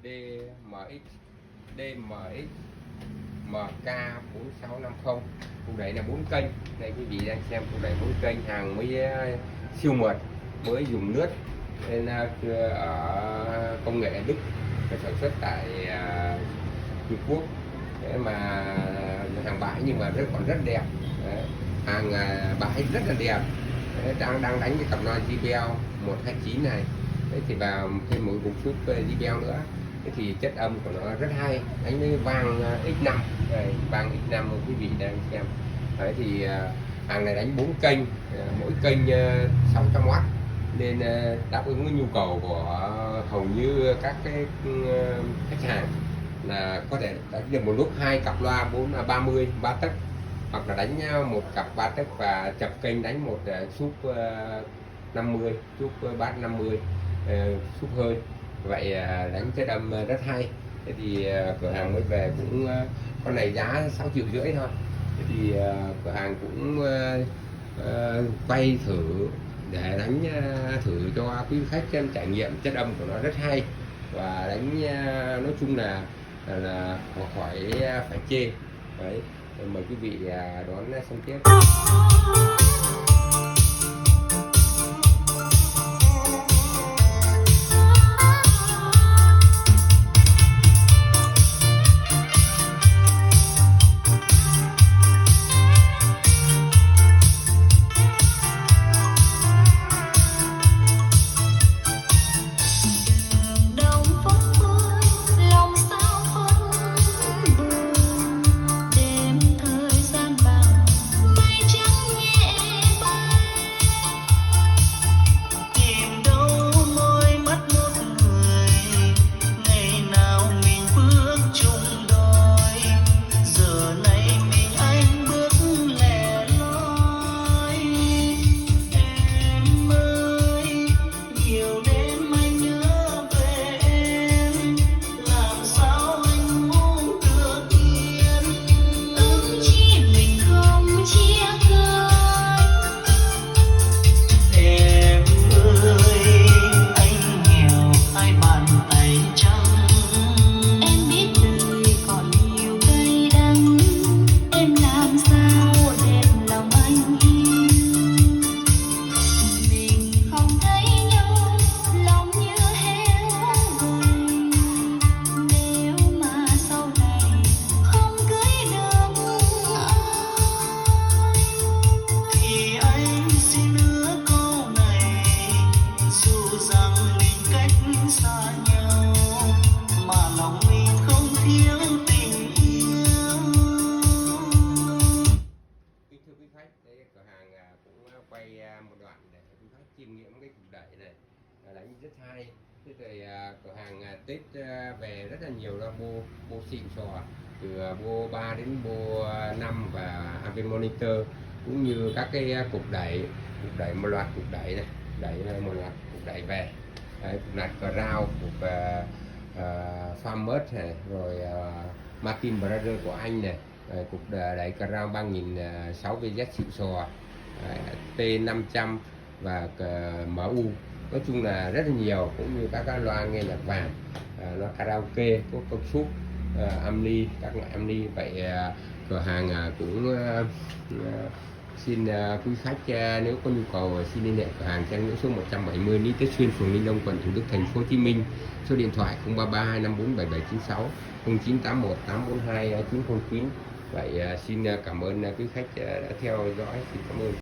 DMX DMX MK4650. Cục đẩy là 4 kênh. Đây quý vị đang xem cục đẩy 4 kênh, hàng mới siêu mượt, mới dùng nước nên ở công nghệ Đức, sản xuất tại Trung Quốc. Để mà hàng bãi nhưng mà còn rất đẹp. Đấy, hàng bãi rất là đẹp. Đấy, đang đánh cái cặp loa JBL 129 này. Đấy, thì vào thêm một cục súp JBL nữa. Thế thì chất âm của nó rất hay, đánh với vang X5. Đây, vang X5 quý vị đang xem. Đấy thì hàng này đánh 4 kênh, mỗi kênh 600W, nên đáp ứng với nhu cầu của hầu như các cái khách hàng là có thể đánh được một lúc 2 cặp loa 30 3 tấc, hoặc là đánh một cặp 3 tấc và chập kênh đánh một súp 50, súp bass 50, súp hơi. Vậy đánh chất âm rất hay. Thế thì cửa hàng mới về cũng con này giá 6,5 triệu thôi. Thế thì cửa hàng cũng quay thử để đánh thử cho quý khách trải nghiệm. Chất âm của nó rất hay và đánh nói chung là khỏi phải chê. Đấy, mời quý vị đón xem tiếp. Cửa hàng cũng quay một đoạn để quý khách chiêm nghiệm cái cục đẩy này, đánh rất hay. Thế rồi cửa hàng Tết về rất là nhiều là bô xịn sò, từ bô 3 đến bô 5 và Aven Monitor, cũng như các cái cục đẩy một loạt cục đẩy này, đẩy một loạt cục đẩy về. Đấy, cục nạt Crown, cục Farmers này, rồi Martin Brothers của anh này. Cục đẩy Crown 3006 VZ xịn sò, T500 và MU. Nói chung là rất là nhiều, cũng như các loa nghe nhạc vàng, loa karaoke, có công suất, amni, các loại amni. Vậy cửa hàng cũng xin quý khách nếu có nhu cầu xin liên hệ cửa hàng trang Nguyễn số 170 Lý Tết Xuyên, phường Ninh Đông, quận Thủ Đức, thành phố Hồ Chí Minh. Số điện thoại 033 254 7796, 0981 842 909. Vậy xin cảm ơn quý khách đã theo dõi. Xin cảm ơn.